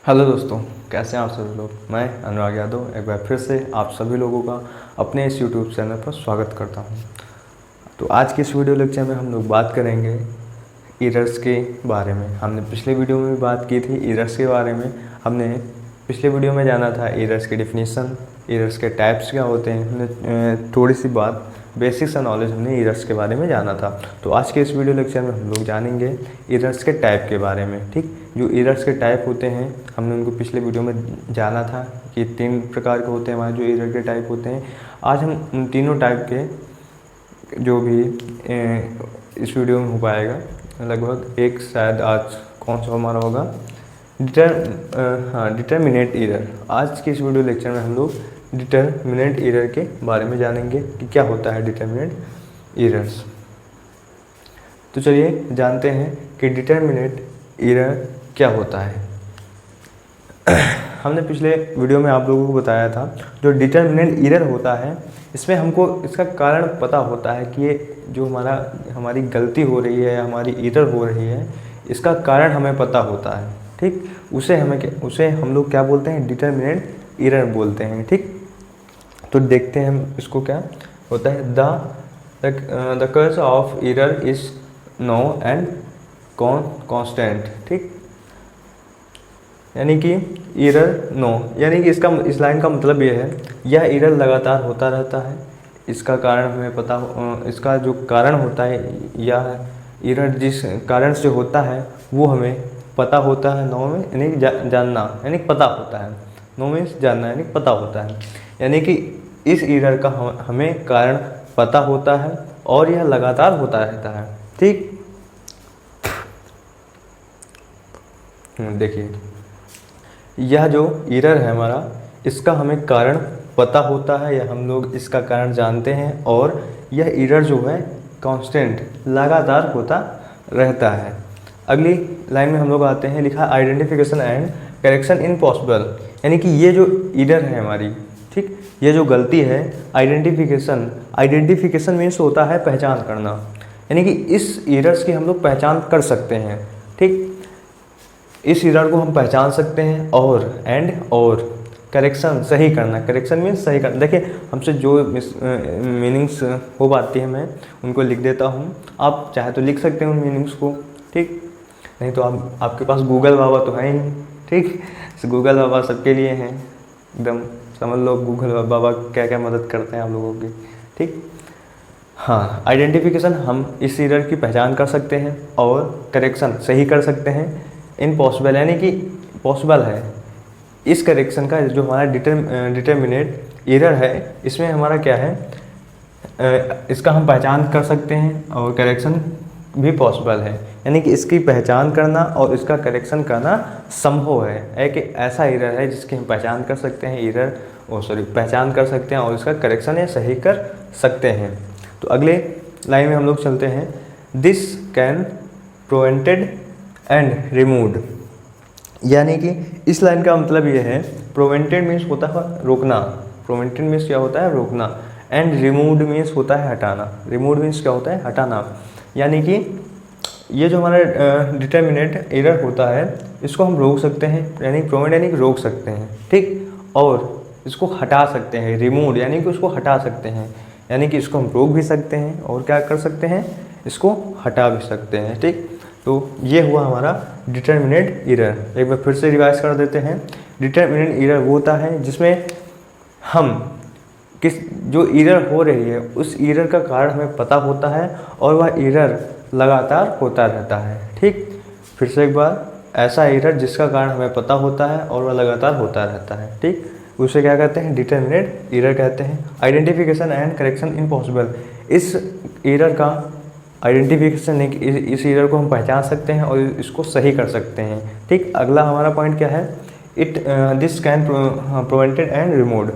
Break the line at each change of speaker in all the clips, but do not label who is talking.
Hello दोस्तों, कैसे हैं आप सभी लोग। मैं अनुराग यादव एक बार फिर से आप सभी लोगों का अपने इस यूट्यूब चैनल पर स्वागत करता हूं। तो आज के इस वीडियो लेक्चर में हम लोग बात करेंगे एरर्स के बारे में। हमने पिछले वीडियो में भी बात की थी एरर्स के बारे में। हमने पिछले वीडियो में जाना था एरर्स की डिफिनीसन, एरर्स के टाइप्स क्या होते हैं। हमने थोड़ी सी बात बेसिक सा नॉलेज हमने एरर्स के बारे में जाना था। तो आज के इस वीडियो लेक्चर में हम लोग जानेंगे एरर्स के टाइप के बारे में। ठीक, जो एरर्स के टाइप होते हैं हमने उनको पिछले वीडियो में जाना था कि 3 प्रकार के होते हैं हमारे जो एरर के टाइप होते हैं। आज हम उन तीनों टाइप के जो भी इस वीडियो में हो पाएगा लगभग एक, शायद आज कौन सा हमारा होगा डिटरमिनेट एरर। आज के इस वीडियो लेक्चर में हम लोग डिटरमिनेंट एरर के बारे में जानेंगे कि क्या होता है डिटरमिनेंट एरर्स। तो चलिए जानते हैं कि डिटरमिनेंट एरर क्या होता है। हमने पिछले वीडियो में आप लोगों को बताया था जो डिटरमिनेंट एरर होता है इसमें हमको इसका कारण पता होता है कि ये जो हमारी गलती हो रही है, हमारी एरर हो रही है, इसका कारण हमें पता होता है। ठीक, उसे हम लोग क्या बोलते हैं, डिटरमिनेंट एरर बोलते हैं। ठीक, तो देखते हैं हम इसको क्या होता है। The cause of error is known and constant. ठीक, यानी कि एरर नो, यानी कि इस लाइन का मतलब ये है यह एरर लगातार होता रहता है। इसका कारण हमें इसका जो कारण होता है या एरर जिस कारण से होता है वो हमें पता होता है। नो में यानी जानना, यानी पता होता है। नो मीन्स जानना यानी पता होता है, यानी कि इस एरर का हमें कारण पता होता है और यह लगातार होता रहता है। ठीक, देखिए यह जो एरर है हमारा, इसका हमें कारण पता होता है या हम लोग इसका कारण जानते हैं और यह एरर जो है कांस्टेंट लगातार होता रहता है। अगली लाइन में हम लोग आते हैं, लिखा identification and correction in possible, यानी कि ये जो एरर है हमारी, ठीक, ये जो गलती है आइडेंटिफिकेशन मीन्स होता है पहचान करना, यानी कि इस एरर्स की हम लोग पहचान कर सकते हैं। ठीक, इस एरर को हम पहचान सकते हैं और करेक्शन सही करना। करेक्शन मीन्स सही करना। देखिए हमसे जो मीनिंग्स हो पाती है मैं उनको लिख देता हूँ, आप चाहे तो लिख सकते हैं उन मीनिंग्स को। ठीक, नहीं तो आपके पास गूगल बाबा तो है ही। ठीक, गूगल बाबा सबके लिए हैं, एकदम समझ लो गूगल बाबा क्या क्या मदद करते हैं आप लोगों की। ठीक, हाँ, आइडेंटिफिकेशन हम इस एरर की पहचान कर सकते हैं और करेक्शन सही कर सकते हैं। इम्पॉसिबल यानी कि पॉसिबल है इस करेक्शन का, जो हमारा डिटरमिनेट एरर है इसमें हमारा क्या है, इसका हम पहचान कर सकते हैं और करेक्शन भी पॉसिबल है, यानी कि इसकी पहचान करना और इसका करेक्शन करना संभव है। कि ऐसा एरर है जिसकी हम पहचान कर सकते हैं, पहचान कर सकते हैं और इसका करेक्शन या सही कर सकते हैं। तो अगले लाइन में हम लोग चलते हैं, this can prevented and removed, यानी कि इस लाइन का मतलब ये है, प्रिवेंटेड मीन्स होता है रोकना, प्रिवेंटेड मीन्स क्या होता है रोकना, एंड रिमूव्ड मीन्स होता है हटाना। रिमूव्ड मीन्स क्या होता है हटाना, यानी कि ये जो हमारा डिटरमिनेट एरर होता है इसको हम रोक सकते हैं, यानी प्रिवेंट यानी कि रोक सकते हैं। ठीक, और इसको हटा सकते हैं, रिमूव यानी कि उसको हटा सकते हैं, यानी कि इसको हम रोक भी सकते हैं और क्या कर सकते हैं, इसको हटा भी सकते हैं। ठीक, तो ये हुआ हमारा डिटरमिनेट एरर। एक बार फिर से रिवाइज कर देते हैं। डिटरमिनेट एरर वो होता है जिसमें हम जो एरर हो रही है उस एरर का कारण हमें पता होता है और वह एरर लगातार होता रहता है। ठीक, फिर से एक बार, ऐसा एरर जिसका कारण हमें पता होता है और वह लगातार होता रहता है। ठीक, उसे क्या कहते हैं, डिटरमिनेट एरर कहते हैं। आइडेंटिफिकेशन एंड करेक्शन इम्पॉसिबल, इस एरर का आइडेंटिफिकेशन, इस एरर को हम पहचान सकते हैं और इसको सही कर सकते हैं। ठीक, अगला हमारा पॉइंट क्या है, this can prevented and removed,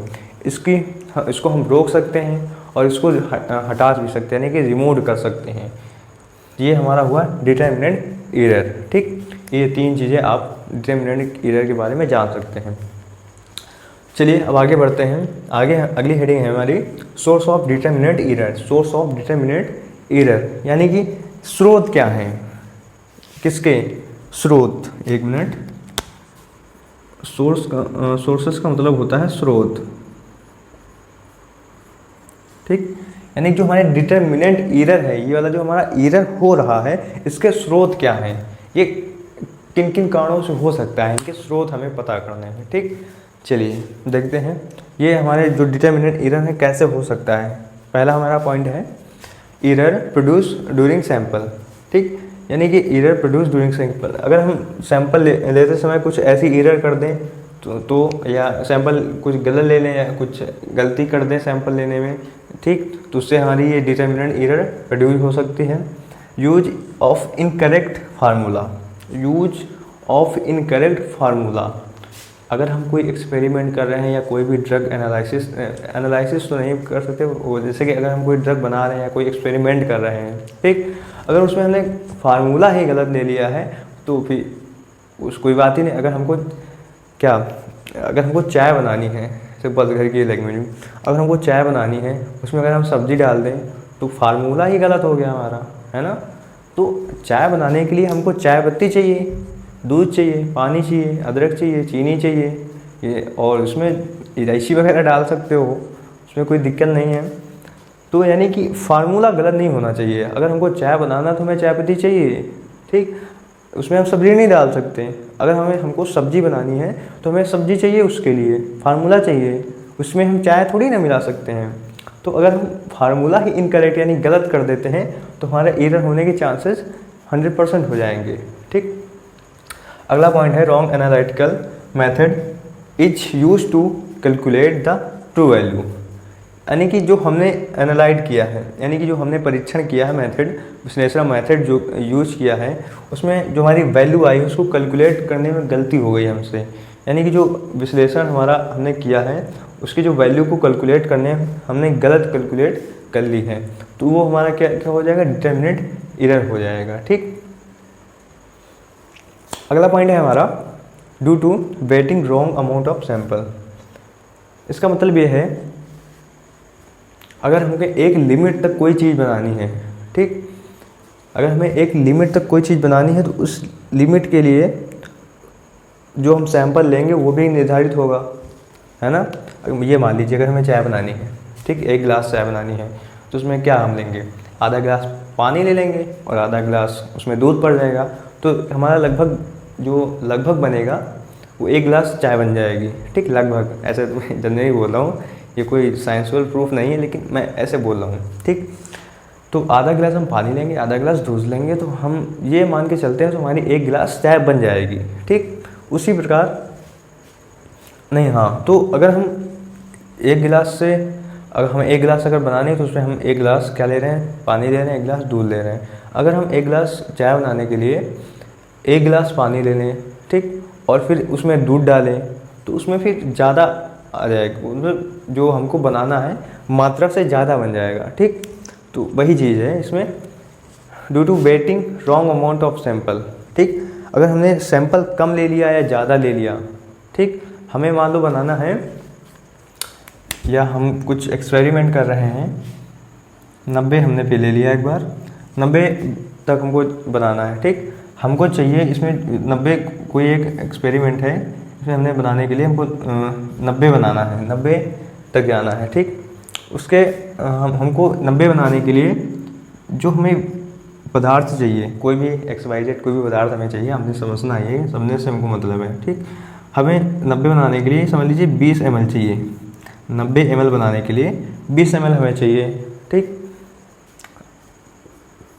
इसको हम रोक सकते हैं और इसको हटा भी सकते हैं, यानी कि रिमूव कर सकते हैं। ये हमारा हुआ डिटरमिनेंट एरर। ठीक, ये 3 चीज़ें आप डिटरमिनेंट एरर के बारे में जान सकते हैं। चलिए अब आगे बढ़ते हैं। आगे अगली हेडिंग है हमारी source of determinant error. Source of determinant error यानी कि स्रोत क्या है, किसके स्रोत, एक मिनट, सोर्सेस का मतलब होता है स्रोत, ठीक। यानी जो हमारे डिटर्मिनेंट एरर है, ये वाला जो हमारा एरर हो रहा है, इसके स्रोत क्या हैं, ये किन किन कारणों से हो सकता है, इनके स्रोत हमें पता करने हैं, ठीक। चलिए देखते हैं ये हमारे जो डिटर्मिनेंट एरर है कैसे हो सकता है। पहला हमारा पॉइंट है एरर प्रोड्यूस ड्यूरिंग सैंपल, ठीक। यानी कि एरर प्रोड्यूस ड्यूरिंग सैंपल, अगर हम सैंपल लेते समय कुछ ऐसी एरर कर दें तो या सैंपल कुछ गलत ले लें या कुछ गलती कर दें सैंपल लेने में, ठीक, तो उससे हमारी ये डिटर्मिनेंट एरर प्रोड्यूस हो सकती है। Use of incorrect formula, use of incorrect formula, अगर हम कोई एक्सपेरिमेंट कर रहे हैं या कोई भी ड्रग एनालिसिस तो नहीं कर सकते वो, जैसे कि अगर हम कोई ड्रग बना रहे हैं या कोई एक्सपेरिमेंट कर रहे हैं, ठीक, अगर उसमें हमने फार्मूला ही गलत ले लिया है तो फिर उस कोई बात ही नहीं। अगर हमको अगर हमको चाय बनानी है, सिंपल घर की लैंग्वेज में, अगर हमको चाय बनानी है उसमें अगर हम सब्ज़ी डाल दें तो फार्मूला ही गलत हो गया हमारा, है ना। तो चाय बनाने के लिए हमको चाय पत्ती चाहिए, दूध चाहिए, पानी चाहिए, अदरक चाहिए, चीनी चाहिए, ये और उसमें इलायची वगैरह डाल सकते हो, उसमें कोई दिक्कत नहीं है। तो यानी कि फार्मूला गलत नहीं होना चाहिए। अगर हमको चाय बनाना तो हमें चाय पत्ती चाहिए, ठीक, उसमें हम सब्ज़ी नहीं डाल सकते। अगर हमको सब्ज़ी बनानी है तो हमें सब्ज़ी चाहिए, उसके लिए फार्मूला चाहिए, उसमें हम चाय थोड़ी ना मिला सकते हैं। तो अगर हम फार्मूला ही इनकरेक्ट यानी गलत कर देते हैं तो हमारे एरर होने के चांसेस 100% हो जाएंगे, ठीक। अगला पॉइंट है wrong analytical method is use to calculate the true value, यानी कि जो हमने एनालाइज किया है, यानी कि जो हमने परीक्षण किया है मेथड, विश्लेषण मेथड जो यूज किया है, उसमें जो हमारी वैल्यू आई उसको कैलकुलेट करने में गलती हो गई हमसे। यानी कि जो विश्लेषण हमारा हमने किया है उसकी जो वैल्यू को कैलकुलेट करने हमने गलत कैलकुलेट कर ली है, तो वो हमारा क्या हो जाएगा, डिटर्मिनेंट एरर हो जाएगा, ठीक। अगला पॉइंट है हमारा due to weighing wrong amount of sample. इसका मतलब ये है अगर हमें एक लिमिट तक कोई चीज़ बनानी है, ठीक, अगर हमें एक लिमिट तक कोई चीज़ बनानी है तो उस लिमिट के लिए जो हम सैंपल लेंगे वो भी निर्धारित होगा, है ना। ये मान लीजिए अगर हमें चाय बनानी है, ठीक, 1 गिलास चाय बनानी है तो उसमें क्या हम लेंगे, आधा गिलास पानी ले लेंगे और आधा गिलास उसमें दूध पड़ जाएगा, तो हमारा लगभग बनेगा वो 1 गिलास चाय बन जाएगी, ठीक, लगभग। ऐसे तो मैं जनरली बोल रहा हूँ, ये कोई साइंसुअल प्रूफ नहीं है, लेकिन मैं ऐसे बोल रहा हूँ, ठीक। तो आधा गिलास हम पानी लेंगे, आधा गिलास दूध लेंगे, तो हम ये मान के चलते हैं तो हमारी 1 गिलास चाय बन जाएगी, ठीक। उसी प्रकार नहीं, हाँ, तो अगर हम 1 गिलास से अगर हमें 1 गिलास अगर बनानी है तो उसमें हम 1 गिलास क्या ले रहे हैं, पानी ले रहे हैं, 1 गिलास दूध ले रहे हैं। अगर हम 1 गिलास चाय बनाने के लिए 1 गिलास पानी ले लें, ठीक, और फिर उसमें दूध डालें तो उसमें फिर ज़्यादा आ जाएगा, मतलब जो हमको बनाना है मात्रा से ज़्यादा बन जाएगा, ठीक। तो वही चीज़ है इसमें due to weighing wrong amount of sample, ठीक। अगर हमने सैंपल कम ले लिया या ज़्यादा ले लिया, ठीक, हमें मान लो बनाना है या हम कुछ एक्सपेरिमेंट कर रहे हैं, 90 हमने पे ले लिया, एक बार 90 तक हमको बनाना है, ठीक। हमको चाहिए इसमें 90, कोई एक एक्सपेरिमेंट है इसमें हमने बनाने के लिए हमको 90 बनाना है, 90 तक जाना है, ठीक। उसके हमको 90 बनाने के लिए जो हमें पदार्थ चाहिए, कोई भी XYZ कोई भी पदार्थ हमें चाहिए, हमने समझना है, समझने से हमको मतलब है, ठीक। हमें 90 बनाने के लिए समझ लीजिए 20 ml चाहिए, 90 ml बनाने के लिए 20 ml हमें चाहिए, ठीक,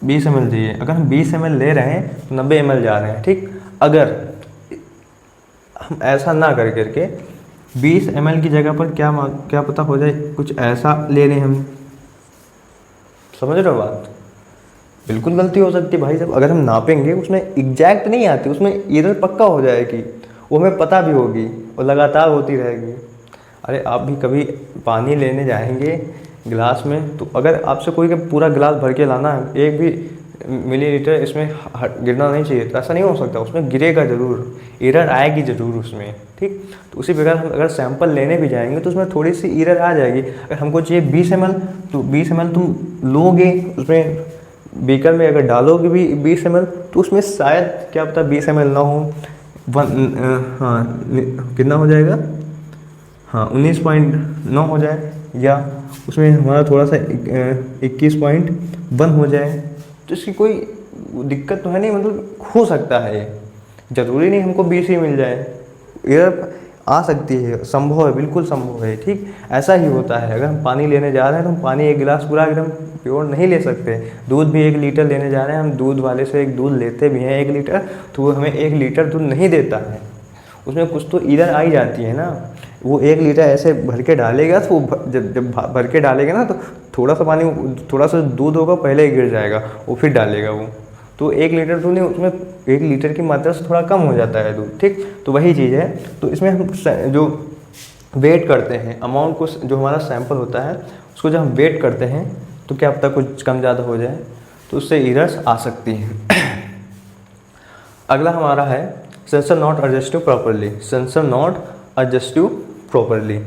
20 ml चाहिए। अगर हम 20 ml ले रहे हैं तो 90 ml जा रहे हैं, ठीक। अगर हम ऐसा ना करके 20 ml की जगह पर क्या पता हो जाए कुछ ऐसा ले लें हम, समझ रहे हो बात, बिल्कुल गलती हो सकती है भाई साहब। अगर हम नापेंगे उसमें एग्जैक्ट नहीं आती, उसमें एरर पक्का हो जाएगी, वो हमें पता भी होगी और लगातार होती रहेगी। अरे आप भी कभी पानी लेने जाएंगे गिलास में, तो अगर आपसे कोई का पूरा गिलास भर के लाना है, 1 भी मिलीलीटर इसमें गिरना नहीं चाहिए, तो ऐसा नहीं हो सकता, उसमें गिरेगा ज़रूर, एरर आएगी ज़रूर उसमें, ठीक। तो उसी प्रकार हम अगर सैंपल लेने भी जाएंगे तो उसमें थोड़ी सी एरर आ जाएगी। अगर हमको चाहिए 20 ml, तो 20 ml तुम लोगे, उसमें बीकर में अगर डालोगे भी 20 ml तो उसमें शायद क्या पता 20 ml ना हो, हाँ कितना हो जाएगा, हाँ 19.9 हो जाए, या उसमें हमारा थोड़ा सा 21.1 हो जाए, तो इसकी कोई दिक्कत तो है नहीं, मतलब हो सकता है ये, ज़रूरी नहीं हमको 20 ही मिल जाए, एरर आ सकती है, संभव है, बिल्कुल संभव है। ठीक ऐसा ही होता है, अगर हम पानी लेने जा रहे हैं तो हम पानी एक गिलास पूरा एकदम प्योर नहीं ले सकते। दूध भी 1 लीटर लेने जा रहे हैं, हम दूध वाले से एक दूध लेते भी हैं 1 लीटर, तो वो हमें 1 लीटर दूध नहीं देता है, उसमें कुछ तो एरर आई जाती है ना। वो 1 लीटर ऐसे भर के डालेगा, तो जब भर के डालेगा ना, तो थोड़ा सा पानी, थोड़ा सा दूध होगा पहले ही गिर जाएगा, वो फिर डालेगा वो, तो 1 लीटर दूध नहीं, उसमें 1 लीटर की मात्रा से थोड़ा कम हो जाता है दूध। ठीक, तो वही चीज़ है। तो इसमें हम जो वेट करते हैं अमाउंट को, जो हमारा सैंपल होता है उसको जब हम वेट करते हैं, तो क्या पता कुछ कम ज़्यादा हो जाए, तो उससे एरर्स आ सकती हैं। अगला हमारा है sensor not adjusted properly, sensor not adjusted properly.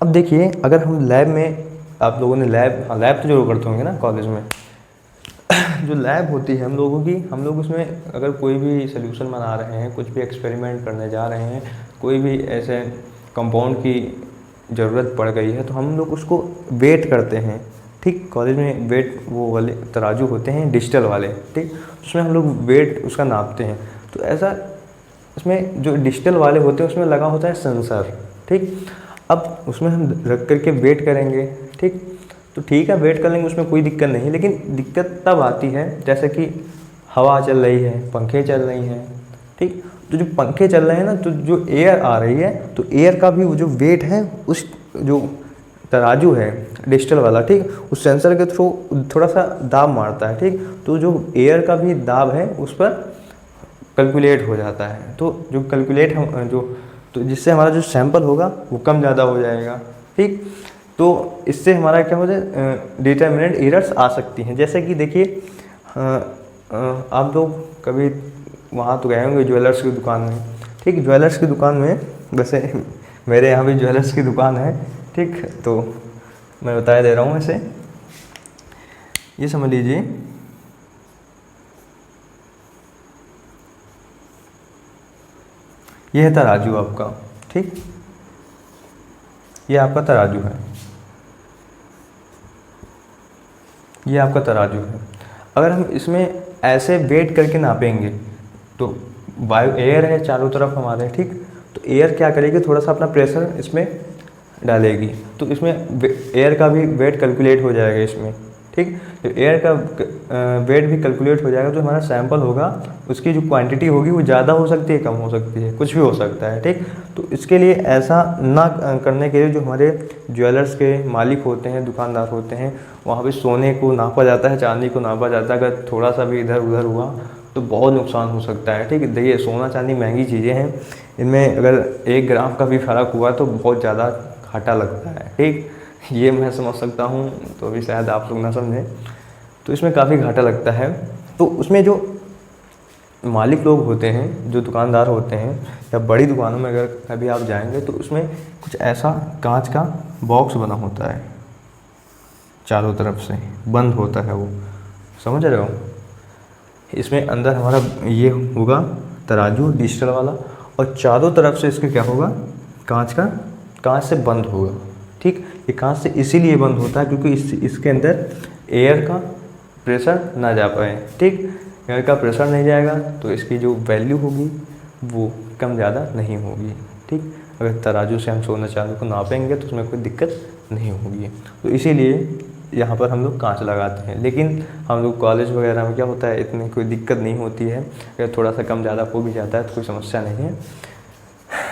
अब देखिए, अगर हम लैब में, आप लोगों ने लैब, हाँ लैब तो जरूर करते होंगे ना कॉलेज में। जो लैब होती है हम लोगों की, हम लोग उसमें अगर कोई भी सोल्यूशन बना रहे हैं, कुछ भी एक्सपेरिमेंट करने जा रहे हैं, कोई भी ऐसे कंपाउंड की ज़रूरत पड़ गई है, तो हम लोग उसको वेट करते हैं। ठीक, कॉलेज में वेट वो वाले तराजू होते हैं डिजिटल वाले, ठीक, उसमें हम लोग वेट उसका नापते हैं। तो ऐसा उसमें जो डिजिटल वाले होते हैं उसमें लगा होता है सेंसर। ठीक, अब उसमें हम रख करके वेट करेंगे। ठीक, तो ठीक है वेट कर लेंगे, उसमें कोई दिक्कत नहीं, लेकिन दिक्कत तब आती है जैसे कि हवा चल रही है, पंखे चल रही हैं। ठीक, तो जो पंखे चल रहे हैं ना, तो जो एयर आ रही है, तो एयर का भी वो जो वेट है, उस जो तराजू है डिजिटल वाला, ठीक, उस सेंसर के थ्रू थोड़ा सा दाब मारता है। ठीक, तो जो एयर का भी दाब है उस पर कैलकुलेट हो जाता है, तो जो कैलकुलेट हम जो, तो जिससे हमारा जो सैंपल होगा वो कम ज़्यादा हो जाएगा। ठीक, तो इससे हमारा क्या हो जाए, डिटर्मिनेंट एरर्स आ सकती हैं। जैसे कि देखिए, आप लोग कभी वहाँ तो गए होंगे ज्वेलर्स की दुकान में। ठीक, ज्वेलर्स की दुकान में, वैसे मेरे यहाँ भी ज्वेलर्स की दुकान है। ठीक, तो मैं बता दे रहा हूँ ऐसे, ये समझ लीजिए, ये है तराजू आपका। ठीक, ये आपका तराजू है, ये आपका तराजू है। अगर हम इसमें ऐसे वेट करके नापेंगे, तो वायु एयर है चारों तरफ हमारे, ठीक, तो एयर क्या करेगी, थोड़ा सा अपना प्रेशर इसमें डालेगी, तो इसमें एयर का भी वेट कैलकुलेट हो जाएगा इसमें। ठीक, तो एयर का वेट भी कैलकुलेट हो जाएगा, जो हमारा सैंपल होगा उसकी जो क्वांटिटी होगी वो ज़्यादा हो सकती है, कम हो सकती है, कुछ भी हो सकता है। ठीक, तो इसके लिए ऐसा ना करने के लिए जो हमारे ज्वेलर्स के मालिक होते हैं, दुकानदार होते हैं, वहाँ पे सोने को नापा जाता है, चांदी को नापा जाता है। अगर थोड़ा सा भी इधर उधर हुआ तो बहुत नुकसान हो सकता है। ठीक है, देखिए सोना चांदी महंगी चीज़ें हैं, इनमें अगर 1 ग्राम का भी फ़र्क हुआ तो बहुत ज़्यादा घाटा लगता है। ठीक, ये मैं समझ सकता हूँ, तो अभी शायद आप लोग ना समझें, तो इसमें काफ़ी घाटा लगता है। तो उसमें जो मालिक लोग होते हैं, जो दुकानदार होते हैं, या बड़ी दुकानों में अगर कभी आप जाएंगे तो उसमें कुछ ऐसा कांच का बॉक्स बना होता है, चारों तरफ से बंद होता है वो, समझ रहे हो। इसमें अंदर हमारा ये होगा तराजू डिजिटल वाला, और चारों तरफ से इसके क्या होगा, कांच से बंद होगा। ठीक, ये कांच से इसीलिए बंद होता है क्योंकि इसके अंदर एयर का प्रेशर ना जा पाए। ठीक, एयर का प्रेशर नहीं जाएगा तो इसकी जो वैल्यू होगी वो कम ज़्यादा नहीं होगी। ठीक, अगर तराजू से हम सोना चांदी को नापेंगे तो उसमें कोई दिक्कत नहीं होगी, तो इसीलिए यहाँ पर हम लोग कांच लगाते हैं। लेकिन हम लोग कॉलेज वगैरह में क्या होता है, इतनी कोई दिक्कत नहीं होती है, अगर थोड़ा सा कम ज़्यादा हो भी जाता है तो कोई समस्या नहीं है।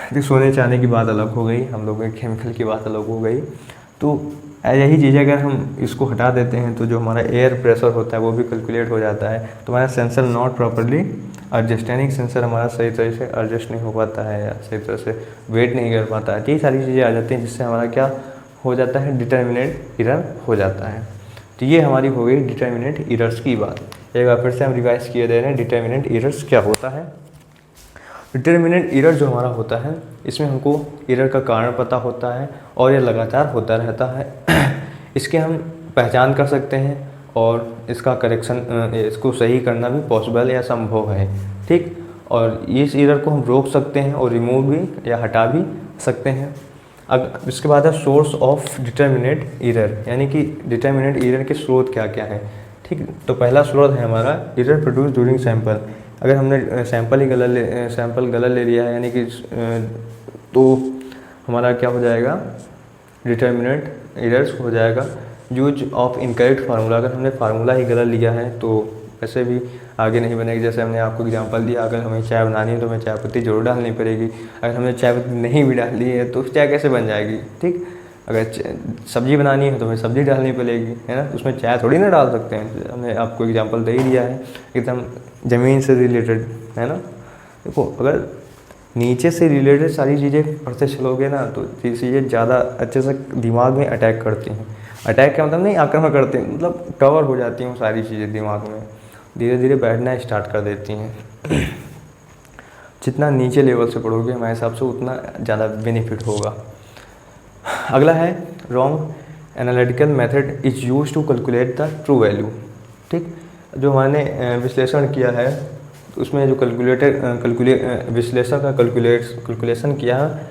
देखिए सोने चांदी की बात अलग हो गई, हम लोगों के केमिकल की बात अलग हो गई। तो यही चीज़ अगर हम इसको हटा देते हैं तो जो हमारा एयर प्रेशर होता है वो भी कैलकुलेट हो जाता है। तो हमारा सेंसर नॉट प्रॉपरली एडजस्ट, यानी सेंसर हमारा सही तरह से एडजस्ट नहीं हो पाता है, या सही तरह से वेट नहीं कर पाता है। तो ये सारी चीज़ें आ जाती हैं जिससे हमारा क्या हो जाता है, डिटर्मिनेंट एरर हो जाता है। तो ये हमारी हो गई डिटर्मिनेंट एरर्स की बात। एक बार फिर से हम रिवाइज किए दे रहे हैं डिटर्मिनेंट एरर्स क्या होता है। डिटर्मिनेंट एरर जो हमारा होता है, इसमें हमको एरर का कारण पता होता है और ये लगातार होता रहता है। इसके हम पहचान कर सकते हैं और इसका करेक्शन, इसको सही करना भी पॉसिबल या संभव है। ठीक, और इस एरर को हम रोक सकते हैं और रिमूव भी या हटा भी सकते हैं। अब इसके बाद है सोर्स ऑफ डिटर्मिनेट एरर, यानी कि डिटर्मिनेट एरर के स्रोत क्या क्या हैं। ठीक, तो पहला स्रोत है हमारा एरर प्रोड्यूस ड्यूरिंग सैंपल। अगर हमने सैंपल गलत ले लिया है, यानी कि तो हमारा क्या हो जाएगा, डिटर्मिनेंट एरर्स हो जाएगा। यूज ऑफ इनकरेक्ट फार्मूला, अगर हमने फार्मूला ही गलत लिया है तो वैसे भी आगे नहीं बनेगी। जैसे हमने आपको एग्जांपल दिया, अगर हमें चाय बनानी है तो हमें चाय पत्ती जरूर डालनी पड़ेगी। अगर हमने चाय पत्ती नहीं भी डाली है तो चाय कैसे बन जाएगी। ठीक, अगर सब्जी बनानी है तो हमें सब्जी डालनी पड़ेगी, है ना, उसमें चाय थोड़ी ना डाल सकते हैं। हमने आपको एग्जांपल दे ही दिया है, एकदम ज़मीन से रिलेटेड, है ना। देखो, अगर नीचे से रिलेटेड सारी चीज़ें पढ़ते चलोगे ना तो चीज़ें ज़्यादा अच्छे से दिमाग में अटैक करती हैं। अटैक का मतलब नहीं आक्रमण करते हैं, मतलब कवर हो जाती हैं सारी चीज़ें दिमाग में, धीरे धीरे बैठना स्टार्ट कर देती हैं। जितना नीचे लेवल से पढ़ोगे हमारे हिसाब से उतना ज़्यादा बेनिफिट होगा। अगला है wrong analytical method is use to calculate the true value. ठीक, जो हमने विश्लेषण किया है तो उसमें जो विश्लेषण का कैलकुलेशन किया है,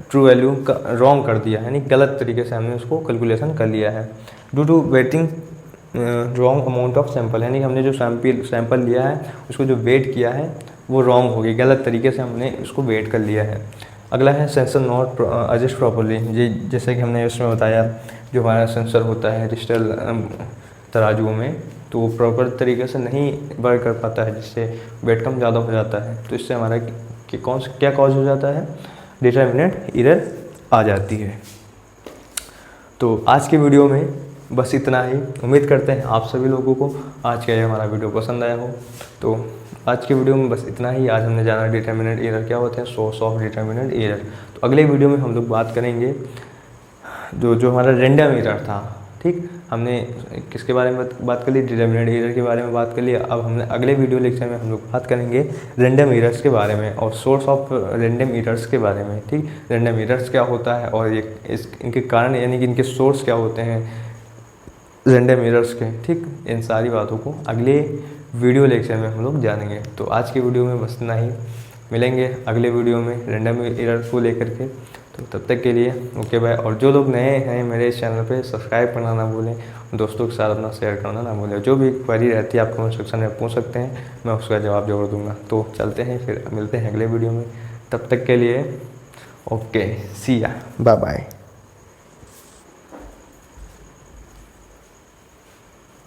ट्रू वैल्यू का रॉन्ग कर दिया है, यानी गलत तरीके से हमने उसको कैलकुलेशन कर लिया है। Due to weighing wrong amount of sample, यानी हमने जो सैंपल लिया है उसको जो वेट किया है वो रॉन्ग हो गई, गलत तरीके से हमने उसको वेट कर लिया है। अगला है सेंसर नॉट एडजस्ट प्रॉपरली। जैसे कि हमने इसमें बताया, जो हमारा सेंसर होता है डिजिटल तराजुओं में, तो वो प्रॉपर तरीके से नहीं वर्क कर पाता है, जिससे वेट कम ज़्यादा हो जाता है। तो इससे हमारा क्या कॉज हो जाता है, डिटर्मिनेंट एरर आ जाती है। तो आज के वीडियो में बस इतना ही। उम्मीद करते हैं आप सभी लोगों को आज का ये हमारा वीडियो पसंद आया हो। तो आज के वीडियो में बस इतना ही। आज हमने जाना डिटर्मिनेंट एरर क्या होते हैं, सोर्स ऑफ डिटर्मिनेंट एरर। तो अगले वीडियो में हम लोग बात करेंगे जो हमारा रैंडम एरर था। ठीक, हमने किसके बारे में बात कर ली, डिटर्मिनेंट एरर के बारे में बात कर लिया। अब हमने अगले वीडियो लेक्चर में हम लोग बात करेंगे रैंडम एरर्स के बारे में और सोर्स ऑफ रैंडम एरर्स के बारे में। ठीक, रैंडम एरर्स क्या होता है और इनके कारण यानी कि इनके सोर्स क्या होते हैं रैंडम एरर्स के। ठीक, इन सारी बातों को अगले वीडियो लेक्चर में हम लोग जानेंगे। तो आज के वीडियो में बस इतना ही, मिलेंगे अगले वीडियो में रैंडम एरर को लेकर के। तो तब तक के लिए ओके बाय। और जो लोग नए हैं मेरे इस चैनल पे सब्सक्राइब करना ना भूलें, दोस्तों के साथ अपना शेयर करना ना भूलें। जो भी क्वेरी रहती है आप कमेंट सेक्शन में पूछ सकते हैं, मैं उसका जवाब जरूर दूंगा। तो चलते हैं, फिर मिलते हैं अगले वीडियो में। तब तक के लिए ओके, सी या, बाय बाय।